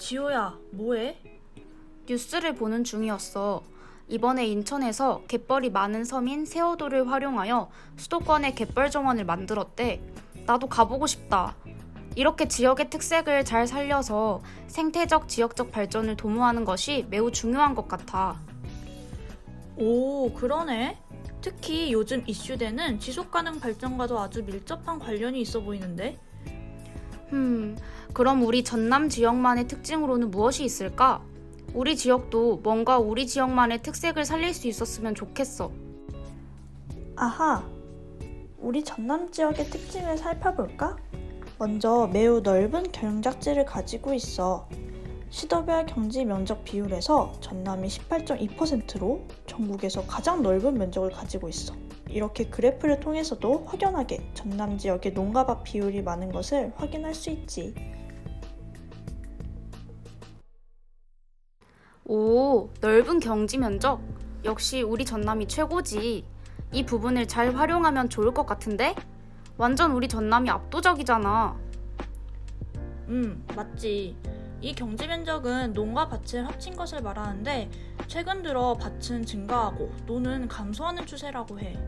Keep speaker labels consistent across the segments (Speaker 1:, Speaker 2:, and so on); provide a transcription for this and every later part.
Speaker 1: 지호야, 뭐해?
Speaker 2: 뉴스를 보는 중이었어. 이번에 인천에서 갯벌이 많은 섬인 세어도를 활용하여 수도권에 갯벌 정원을 만들었대. 나도 가보고 싶다. 이렇게 지역의 특색을 잘 살려서 생태적, 지역적 발전을 도모하는 것이 매우 중요한 것 같아.
Speaker 1: 오, 그러네. 특히 요즘 이슈되는 지속가능 발전과도 아주 밀접한 관련이 있어 보이는데?
Speaker 2: 그럼 우리 전남 지역만의 특징으로는 무엇이 있을까? 우리 지역도 뭔가 우리 지역만의 특색을 살릴 수 있었으면 좋겠어.
Speaker 3: 아하! 우리 전남 지역의 특징을 살펴볼까? 먼저 매우 넓은 경작지를 가지고 있어. 시도별 경지 면적 비율에서 전남이 18.2%로 전국에서 가장 넓은 면적을 가지고 있어. 이렇게 그래프를 통해서도 확연하게 전남 지역의 농가밭 비율이 많은 것을 확인할 수 있지.
Speaker 2: 오, 넓은 경지 면적. 역시 우리 전남이 최고지. 이 부분을 잘 활용하면 좋을 것 같은데? 완전 우리 전남이 압도적이잖아.
Speaker 1: 맞지. 이 경지 면적은 농가 밭을 합친 것을 말하는데 최근 들어 밭은 증가하고 노는 감소하는 추세라고 해.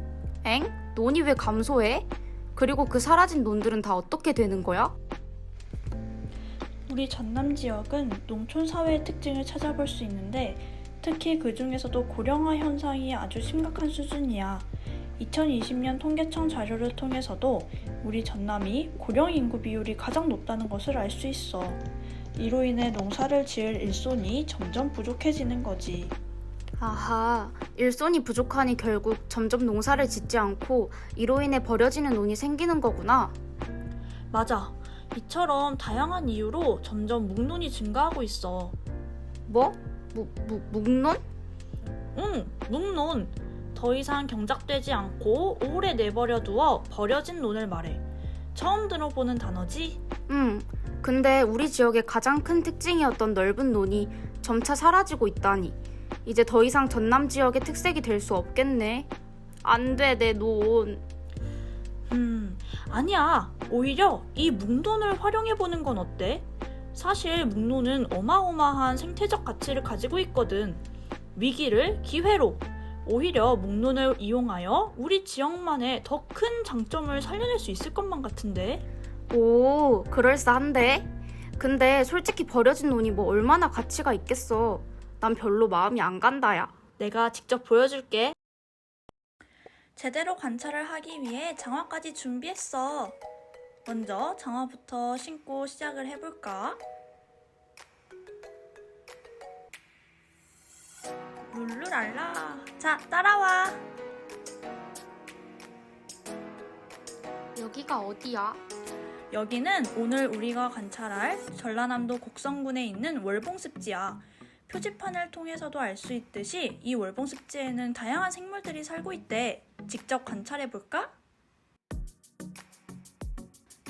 Speaker 2: 엥? 논이 왜 감소해? 그리고 그 사라진 논들은 다 어떻게 되는 거야?
Speaker 3: 우리 전남 지역은 농촌 사회의 특징을 찾아볼 수 있는데 특히 그 중에서도 고령화 현상이 아주 심각한 수준이야. 2020년 통계청 자료를 통해서도 우리 전남이 고령 인구 비율이 가장 높다는 것을 알 수 있어. 이로 인해 농사를 지을 일손이 점점 부족해지는 거지.
Speaker 2: 아하, 일손이 부족하니 결국 점점 농사를 짓지 않고 이로 인해 버려지는 논이 생기는 거구나.
Speaker 1: 맞아. 이처럼 다양한 이유로 점점 묵논이 증가하고 있어.
Speaker 2: 뭐? 묵논?
Speaker 1: 묵논. 더 이상 경작되지 않고 오래 내버려 두어 버려진 논을 말해. 처음 들어보는 단어지?
Speaker 2: 근데 우리 지역의 가장 큰 특징이었던 넓은 논이 점차 사라지고 있다니. 이제 더 이상 전남 지역의 특색이 될 수 없겠네. 안 돼, 내 논.
Speaker 1: 아니야. 오히려 이 묵논을 활용해보는 건 어때? 사실 묵논은 어마어마한 생태적 가치를 가지고 있거든. 위기를 기회로. 오히려 묵논을 이용하여 우리 지역만의 더 큰 장점을 살려낼 수 있을 것만 같은데?
Speaker 2: 오, 그럴싸한데? 근데 솔직히 버려진 논이 뭐 얼마나 가치가 있겠어. 난 별로 마음이 안 간다야.
Speaker 1: 내가 직접 보여줄게.
Speaker 3: 제대로 관찰을 하기 위해 장화까지 준비했어. 먼저 장화부터 신고 시작을 해볼까? 룰루랄라. 자, 따라와.
Speaker 2: 여기가 어디야?
Speaker 3: 여기는 오늘 우리가 관찰할 전라남도 곡성군에 있는 월봉습지야. 표지판을 통해서도 알 수 있듯이 이 월봉습지에는 다양한 생물들이 살고 있대. 직접 관찰해볼까?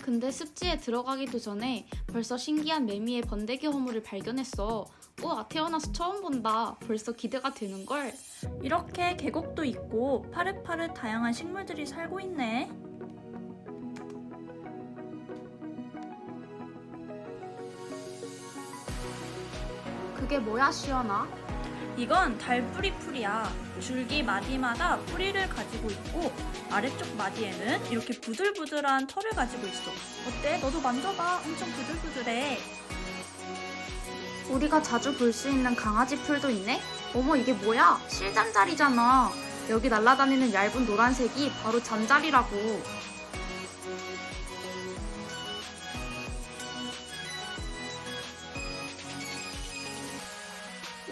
Speaker 2: 근데 습지에 들어가기도 전에 벌써 신기한 매미의 번데기 허물을 발견했어. 우와, 태어나서 처음 본다. 벌써 기대가 되는걸.
Speaker 3: 이렇게 계곡도 있고 파릇파릇 다양한 식물들이 살고 있네.
Speaker 2: 그게 뭐야, 시연아?
Speaker 3: 이건 달뿌리풀이야. 줄기 마디마다 뿌리를 가지고 있고 아래쪽 마디에는 이렇게 부들부들한 털을 가지고 있어. 어때? 너도 만져봐. 엄청 부들부들해.
Speaker 2: 우리가 자주 볼 수 있는 강아지 풀도 있네? 어머, 이게 뭐야? 실잠자리잖아. 여기 날아다니는 얇은 노란색이 바로 잠자리라고.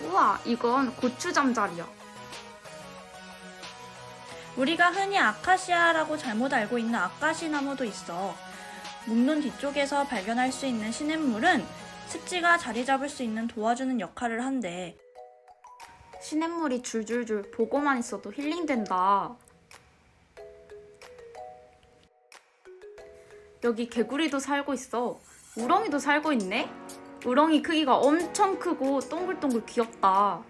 Speaker 2: 우와, 이건 고추잠자리야.
Speaker 3: 우리가 흔히 아카시아라고 잘못 알고 있는 아카시 나무도 있어. 묵논 뒤쪽에서 발견할 수 있는 시냇물은 습지가 자리 잡을 수 있는 도와주는 역할을 한대.
Speaker 2: 시냇물이 줄줄줄 보고만 있어도 힐링된다. 여기 개구리도 살고 있어. 우렁이도 살고 있네? 우렁이 크기가 엄청 크고 동글동글 귀엽다.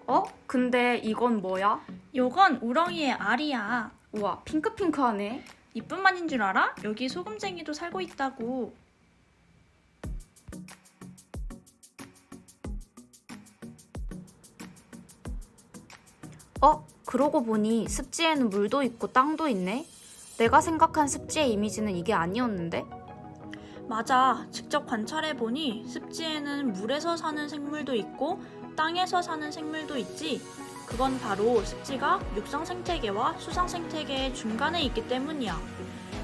Speaker 2: 어? 근데 이건 뭐야?
Speaker 3: 요건 우렁이의 알이야.
Speaker 2: 우와, 핑크핑크하네.
Speaker 1: 이뿐만인 줄 알아? 여기 소금쟁이도 살고 있다고.
Speaker 2: 그러고 보니 습지에는 물도 있고 땅도 있네. 내가 생각한 습지의 이미지는 이게 아니었는데?
Speaker 1: 맞아. 직접 관찰해보니 습지에는 물에서 사는 생물도 있고 땅에서 사는 생물도 있지. 그건 바로 습지가 육상 생태계와 수상 생태계의 중간에 있기 때문이야.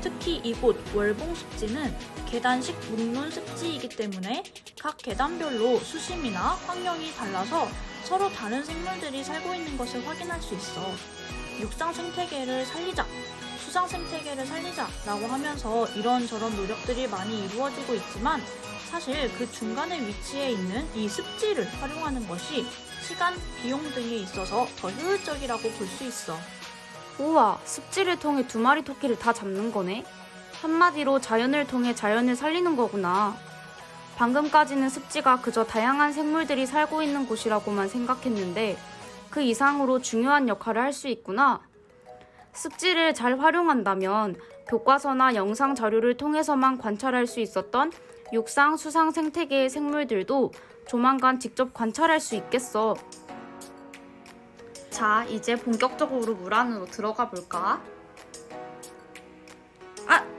Speaker 1: 특히 이곳 월봉 습지는 계단식 묵문 습지이기 때문에 각 계단별로 수심이나 환경이 달라서 서로 다른 생물들이 살고 있는 것을 확인할 수 있어. 육상 생태계를 살리자, 수상 생태계를 살리자라고 하면서 이런저런 노력들이 많이 이루어지고 있지만 사실 그 중간에 위치해 있는 이 습지를 활용하는 것이 시간, 비용 등에 있어서 더 효율적이라고 볼 수 있어.
Speaker 2: 우와, 습지를 통해 2마리 토끼를 다 잡는 거네? 한마디로 자연을 통해 자연을 살리는 거구나. 방금까지는 습지가 그저 다양한 생물들이 살고 있는 곳이라고만 생각했는데 그 이상으로 중요한 역할을 할 수 있구나. 습지를 잘 활용한다면 교과서나 영상 자료를 통해서만 관찰할 수 있었던 육상, 수상 생태계의 생물들도 조만간 직접 관찰할 수 있겠어. 자, 이제 본격적으로 물 안으로 들어가 볼까?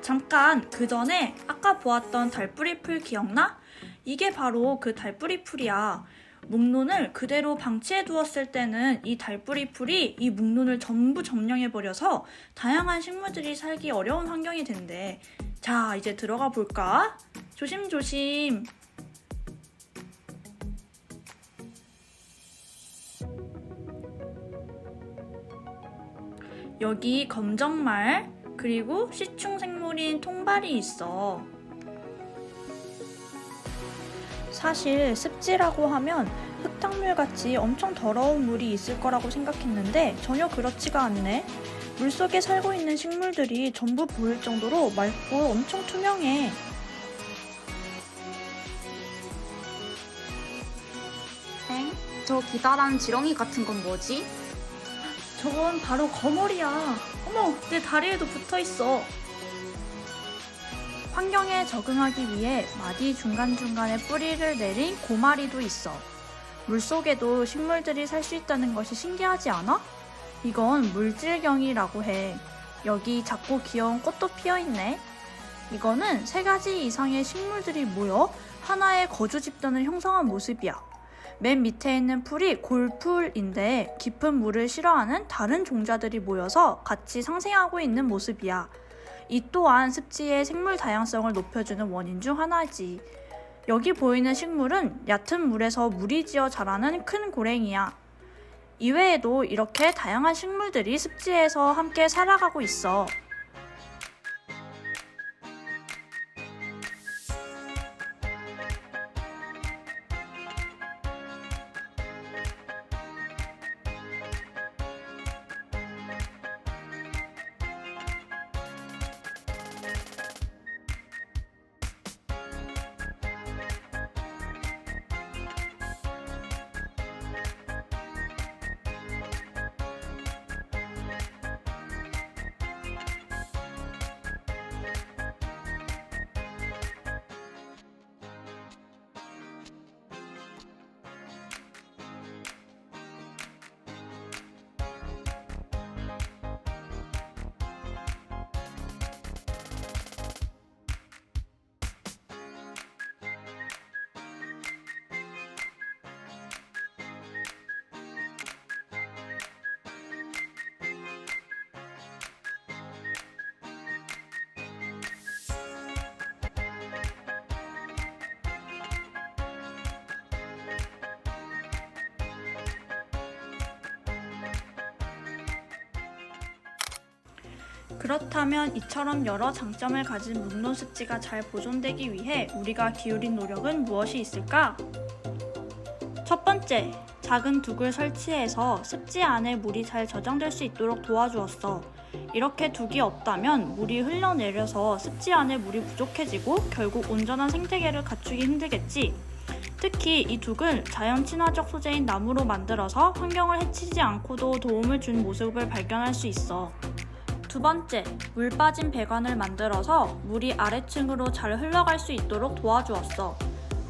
Speaker 1: 잠깐 그 전에 아까 보았던 달뿌리 풀 기억나? 이게 바로 그 달뿌리 풀이야. 묵론을 그대로 방치해 두었을 때는 이 달뿌리 풀이 이 묵론을 전부 점령해버려서 다양한 식물들이 살기 어려운 환경이 된대. 자, 이제 들어가 볼까? 조심조심. 여기 검정말, 그리고 시충 생물인 통발이 있어.
Speaker 3: 사실 습지라고 하면 흙탕물같이 엄청 더러운 물이 있을 거라고 생각했는데 전혀 그렇지가 않네. 물속에 살고 있는 식물들이 전부 보일 정도로 맑고 엄청 투명해.
Speaker 2: 엥? 저 기다란 지렁이 같은 건 뭐지?
Speaker 1: 저건 바로 거머리야. 어머, 내 다리에도 붙어 있어.
Speaker 3: 환경에 적응하기 위해 마디 중간중간에 뿌리를 내린 고마리도 있어. 물속에도 식물들이 살 수 있다는 것이 신기하지 않아? 이건 물질경이라고 해. 여기 작고 귀여운 꽃도 피어있네. 이거는 3가지 이상의 식물들이 모여 하나의 거주 집단을 형성한 모습이야. 맨 밑에 있는 풀이 골풀인데 깊은 물을 싫어하는 다른 종자들이 모여서 같이 상생하고 있는 모습이야. 이 또한 습지의 생물 다양성을 높여주는 원인 중 하나지. 여기 보이는 식물은 얕은 물에서 무리지어 자라는 큰 고랭이야. 이외에도 이렇게 다양한 식물들이 습지에서 함께 살아가고 있어. 그렇다면 이처럼 여러 장점을 가진 묵론 습지가 잘 보존되기 위해 우리가 기울인 노력은 무엇이 있을까? 첫 번째, 작은 둑을 설치해서 습지 안에 물이 잘 저장될 수 있도록 도와주었어. 이렇게 둑이 없다면 물이 흘러내려서 습지 안에 물이 부족해지고 결국 온전한 생태계를 갖추기 힘들겠지. 특히 이 둑을 자연 친화적 소재인 나무로 만들어서 환경을 해치지 않고도 도움을 준 모습을 발견할 수 있어.
Speaker 1: 두 번째, 물 빠진 배관을 만들어서 물이 아래층으로 잘 흘러갈 수 있도록 도와주었어.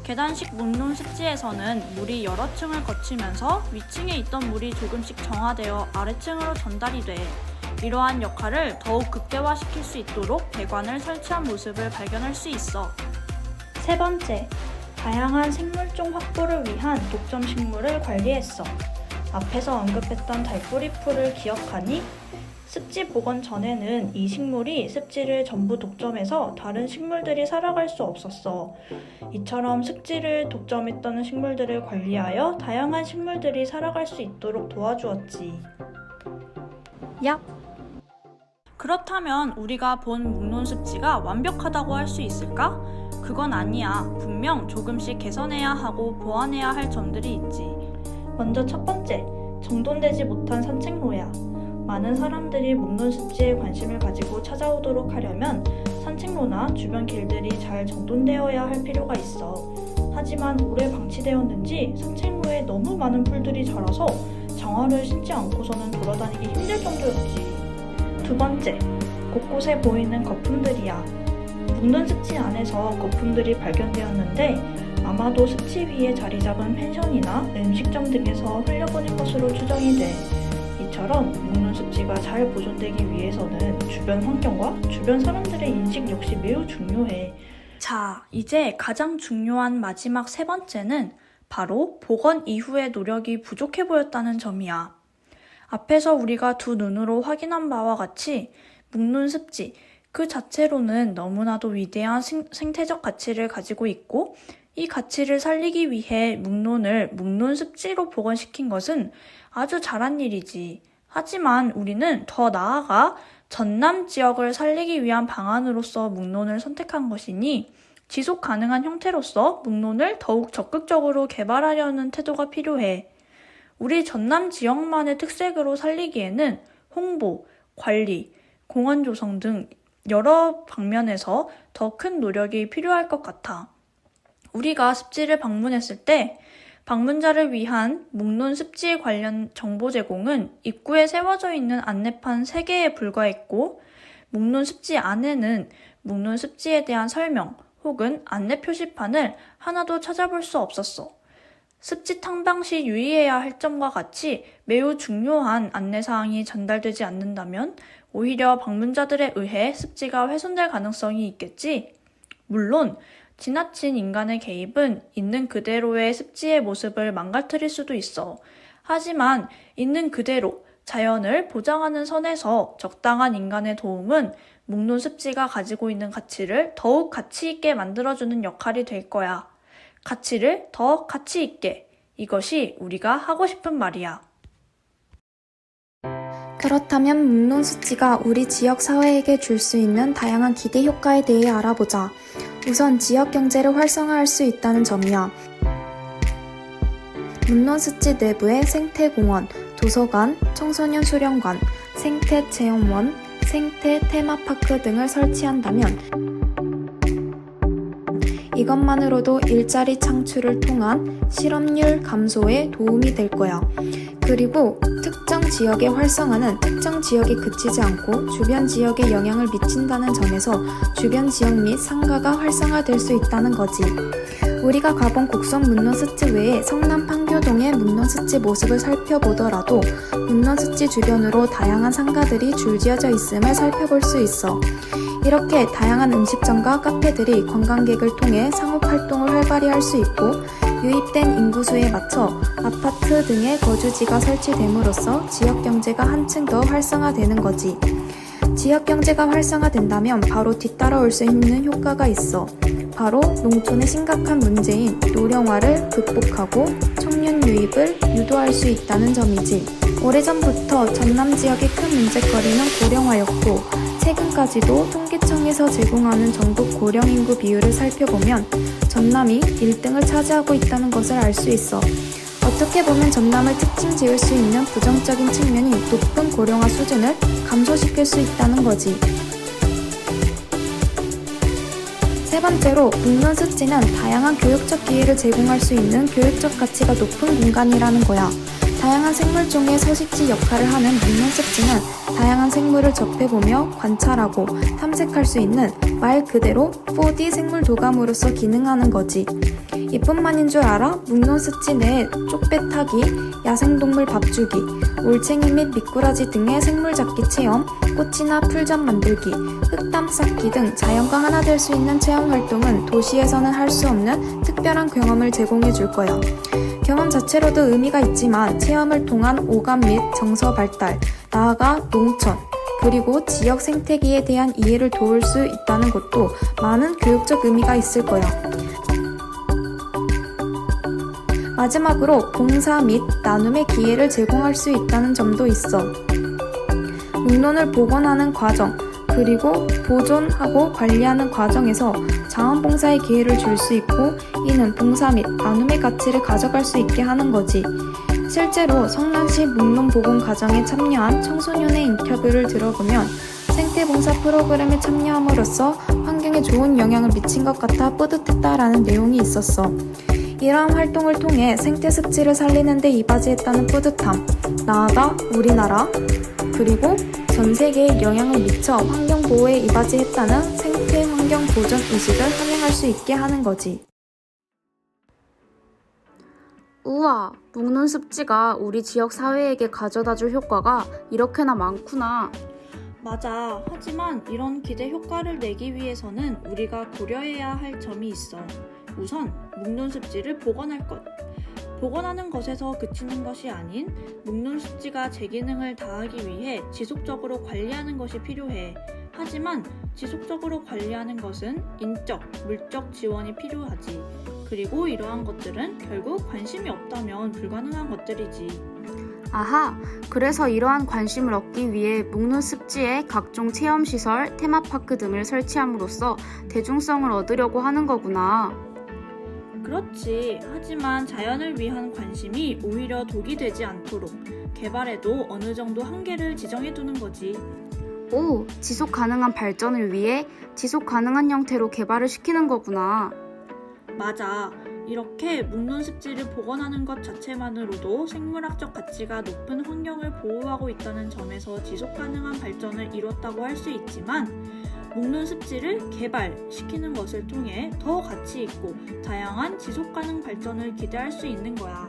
Speaker 1: 계단식 묵론 습지에서는 물이 여러 층을 거치면서 위층에 있던 물이 조금씩 정화되어 아래층으로 전달이 돼. 이러한 역할을 더욱 극대화시킬 수 있도록 배관을 설치한 모습을 발견할 수 있어.
Speaker 3: 세 번째, 다양한 생물종 확보를 위한 독점 식물을 관리했어. 앞에서 언급했던 달뿌리 풀을 기억하니? 습지 복원 전에는 이 식물이 습지를 전부 독점해서 다른 식물들이 살아갈 수 없었어. 이처럼 습지를 독점했던 식물들을 관리하여 다양한 식물들이 살아갈 수 있도록 도와주었지.
Speaker 1: 얍! 그렇다면 우리가 본 묵론 습지가 완벽하다고 할 수 있을까? 그건 아니야. 분명 조금씩 개선해야 하고 보완해야 할 점들이 있지.
Speaker 3: 먼저 첫 번째, 정돈되지 못한 산책로야. 많은 사람들이 묵론 습지에 관심을 가지고 찾아오도록 하려면 산책로나 주변 길들이 잘 정돈되어야 할 필요가 있어. 하지만 오래 방치되었는지 산책로에 너무 많은 풀들이 자라서 정화를 신지 않고서는 돌아다니기 힘들 정도였지. 두 번째, 곳곳에 보이는 거품들이야. 묵론 습지 안에서 거품들이 발견되었는데 아마도 습지 위에 자리 잡은 펜션이나 음식점 등에서 흘려보낸 것으로 추정이 돼. 이처럼 묵론 습지가 잘 보존되기 위해서는 주변 환경과 주변 사람들의 인식 역시 매우 중요해.
Speaker 1: 자, 이제 가장 중요한 마지막 세 번째는 바로 복원 이후의 노력이 부족해 보였다는 점이야. 앞에서 우리가 두 눈으로 확인한 바와 같이 묵론 습지 그 자체로는 너무나도 위대한 생태적 가치를 가지고 있고 이 가치를 살리기 위해 묵론을 묵론 습지로 복원시킨 것은 아주 잘한 일이지. 하지만 우리는 더 나아가 전남 지역을 살리기 위한 방안으로서 묵론을 선택한 것이니 지속 가능한 형태로서 묵론을 더욱 적극적으로 개발하려는 태도가 필요해. 우리 전남 지역만의 특색으로 살리기에는 홍보, 관리, 공원 조성 등 여러 방면에서 더 큰 노력이 필요할 것 같아. 우리가 습지를 방문했을 때 방문자를 위한 묵론 습지 관련 정보 제공은 입구에 세워져 있는 안내판 3개에 불과했고 묵론 습지 안에는 묵론 습지에 대한 설명 혹은 안내 표시판을 하나도 찾아볼 수 없었어. 습지 탐방 시 유의해야 할 점과 같이 매우 중요한 안내사항이 전달되지 않는다면 오히려 방문자들에 의해 습지가 훼손될 가능성이 있겠지. 물론 지나친 인간의 개입은 있는 그대로의 습지의 모습을 망가뜨릴 수도 있어. 하지만 있는 그대로 자연을 보장하는 선에서 적당한 인간의 도움은 묵론 습지가 가지고 있는 가치를 더욱 가치 있게 만들어주는 역할이 될 거야. 가치를 더 가치 있게. 이것이 우리가 하고 싶은 말이야.
Speaker 2: 그렇다면 묵론 습지가 우리 지역 사회에게 줄 수 있는 다양한 기대 효과에 대해 알아보자. 우선 지역 경제를 활성화할 수 있다는 점이야. 묵론 습지 내부에 생태공원, 도서관, 청소년 수련관, 생태체험원, 생태 테마파크 등을 설치한다면 이것만으로도 일자리 창출을 통한 실업률 감소에 도움이 될 거야. 그리고 특정 지역의 활성화는 특정 지역에 그치지 않고 주변 지역에 영향을 미친다는 점에서 주변 지역 및 상가가 활성화될 수 있다는 거지. 우리가 가본 곡성 묵론 습지 외에 성남 판교동의 묵론 습지 모습을 살펴보더라도 묵론 습지 주변으로 다양한 상가들이 줄지어져 있음을 살펴볼 수 있어. 이렇게 다양한 음식점과 카페들이 관광객을 통해 상업활동을 활발히 할 수 있고 유입된 인구수에 맞춰 아파트 등의 거주지가 설치됨으로써 지역경제가 한층 더 활성화되는 거지. 지역경제가 활성화된다면 바로 뒤따라올 수 있는 효과가 있어. 바로 농촌의 심각한 문제인 노령화를 극복하고 청년 유입을 유도할 수 있다는 점이지. 오래전부터 전남 지역의 큰 문제거리는 고령화였고 최근까지도 통계청에서 제공하는 전국 고령인구 비율을 살펴보면 전남이 1등을 차지하고 있다는 것을 알 수 있어. 어떻게 보면 전남을 특징 지을 수 있는 부정적인 측면이 높은 고령화 수준을 감소시킬 수 있다는 거지. 세 번째로 묵론 습지는 다양한 교육적 기회를 제공할 수 있는 교육적 가치가 높은 공간이라는 거야. 다양한 생물종의 서식지 역할을 하는 묵문습지는 다양한 생물을 접해보며 관찰하고 탐색할 수 있는 말 그대로 4D 생물 도감으로서 기능하는 거지. 이뿐만인 줄 알아? 묵론습지 내에 쪽배 타기, 야생동물 밥주기, 올챙이 및 미꾸라지 등의 생물 잡기 체험, 꽃이나 풀잡 만들기, 흙담 쌓기 등 자연과 하나 될 수 있는 체험 활동은 도시에서는 할 수 없는 특별한 경험을 제공해 줄 거야. 경험 자체로도 의미가 있지만 체험을 통한 오감 및 정서 발달, 나아가 농촌, 그리고 지역 생태계에 대한 이해를 도울 수 있다는 것도 많은 교육적 의미가 있을 거야. 마지막으로 봉사 및 나눔의 기회를 제공할 수 있다는 점도 있어. 묵론을 복원하는 과정, 그리고 보존하고 관리하는 과정에서 자원봉사의 기회를 줄 수 있고, 이는 봉사 및 나눔의 가치를 가져갈 수 있게 하는 거지. 실제로 성남시 묵론 복원 과정에 참여한 청소년의 인터뷰를 들어보면 생태봉사 프로그램에 참여함으로써 환경에 좋은 영향을 미친 것 같아 뿌듯했다라는 내용이 있었어. 이러한 활동을 통해 생태습지를 살리는 데 이바지했다는 뿌듯함, 나아가 우리나라, 그리고 전 세계에 영향을 미쳐 환경보호에 이바지했다는 생태 환경 보존 의식을 함양할 수 있게 하는 거지. 우와, 묵론습지가 우리 지역 사회에게 가져다줄 효과가 이렇게나 많구나.
Speaker 1: 맞아. 하지만 이런 기대 효과를 내기 위해서는 우리가 고려해야 할 점이 있어. 우선 묵론습지를 복원할 것. 복원하는 것에서 그치는 것이 아닌 묵론습지가 제 기능을 다하기 위해 지속적으로 관리하는 것이 필요해. 하지만 지속적으로 관리하는 것은 인적, 물적 지원이 필요하지. 그리고 이러한 것들은 결국 관심이 없다면 불가능한 것들이지.
Speaker 2: 아하, 그래서 이러한 관심을 얻기 위해 묵론습지에 각종 체험시설, 테마파크 등을 설치함으로써 대중성을 얻으려고 하는 거구나.
Speaker 1: 그렇지. 하지만 자연을 위한 관심이 오히려 독이 되지 않도록 개발에도 어느 정도 한계를 지정해 두는 거지.
Speaker 2: 오, 지속 가능한 발전을 위해 지속 가능한 형태로 개발을 시키는 거구나.
Speaker 1: 맞아. 이렇게 묵론습지를 복원하는 것 자체만으로도 생물학적 가치가 높은 환경을 보호하고 있다는 점에서 지속 가능한 발전을 이뤘다고 할 수 있지만, 묵론습지를 개발시키는 것을 통해 더 가치 있고 다양한 지속 가능 발전을 기대할 수 있는 거야.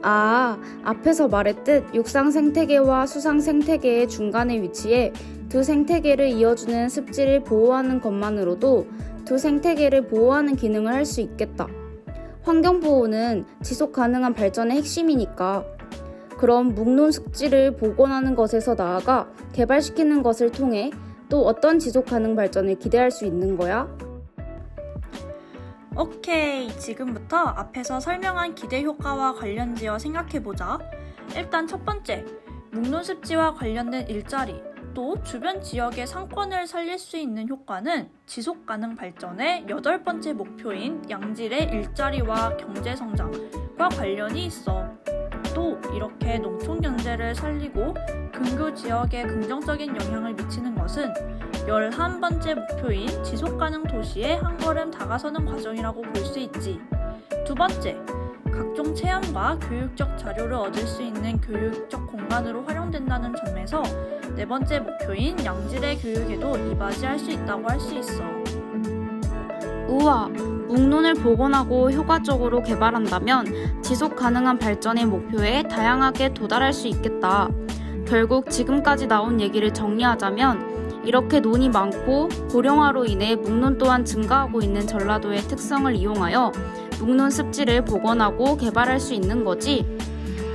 Speaker 2: 아, 앞에서 말했듯 육상 생태계와 수상 생태계의 중간에 위치해 두 생태계를 이어주는 습지를 보호하는 것만으로도 두 생태계를 보호하는 기능을 할 수 있겠다. 환경보호는 지속 가능한 발전의 핵심이니까. 그럼 묵론습지를 복원하는 것에서 나아가 개발시키는 것을 통해 또 어떤 지속 가능 발전을 기대할 수 있는 거야?
Speaker 1: 오케이, 지금부터 앞에서 설명한 기대 효과와 관련지어 생각해보자. 일단 첫 번째, 묵론습지와 관련된 일자리, 또 주변 지역의 상권을 살릴 수 있는 효과는 지속가능 발전의 8번째 목표인 양질의 일자리와 경제성장과 관련이 있어. 또 이렇게 농촌 경제를 살리고 근교 지역에 긍정적인 영향을 미치는 것은 11번째 목표인 지속가능 도시에 한 걸음 다가서는 과정이라고 볼 수 있지. 두 번째, 각종 체험과 교육적 자료를 얻을 수 있는 교육적 공간으로 활용된다는 점에서 4번째 목표인 양질의 교육에도 이바지할 수 있다고 할 수 있어.
Speaker 2: 우와, 묵론을 복원하고 효과적으로 개발한다면 지속 가능한 발전의 목표에 다양하게 도달할 수 있겠다. 결국 지금까지 나온 얘기를 정리하자면 이렇게 논이 많고 고령화로 인해 묵론 또한 증가하고 있는 전라도의 특성을 이용하여 묵론 습지를 복원하고 개발할 수 있는 거지.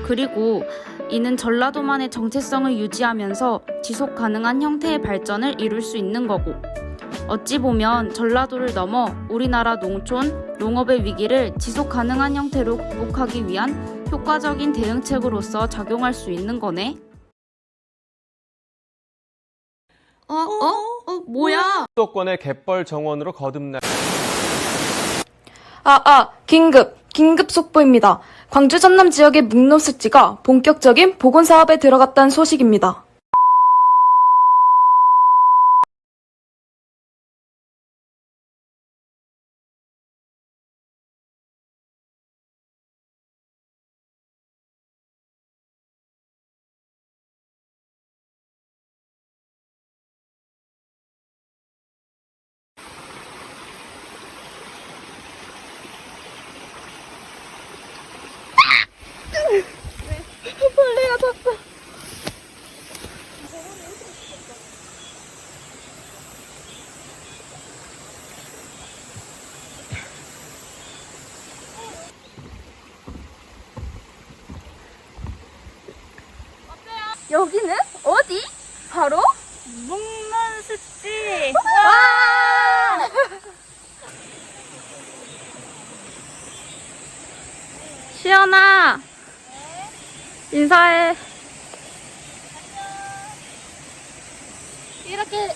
Speaker 2: 그리고 이는 전라도만의 정체성을 유지하면서 지속 가능한 형태의 발전을 이룰 수 있는 거고, 어찌 보면 전라도를 넘어 우리나라 농촌, 농업의 위기를 지속 가능한 형태로 극복하기 위한 효과적인 대응책으로서 작용할 수 있는 거네. 뭐야?
Speaker 4: 수도권의 갯벌 정원으로 거듭날
Speaker 5: 긴급 속보입니다. 광주 전남 지역의 묵론습지가 본격적인 복원 사업에 들어갔다는 소식입니다.
Speaker 2: 여기는 어디? 바로
Speaker 1: 묵론습지.
Speaker 2: 와! 시연아, 인사해. 이렇게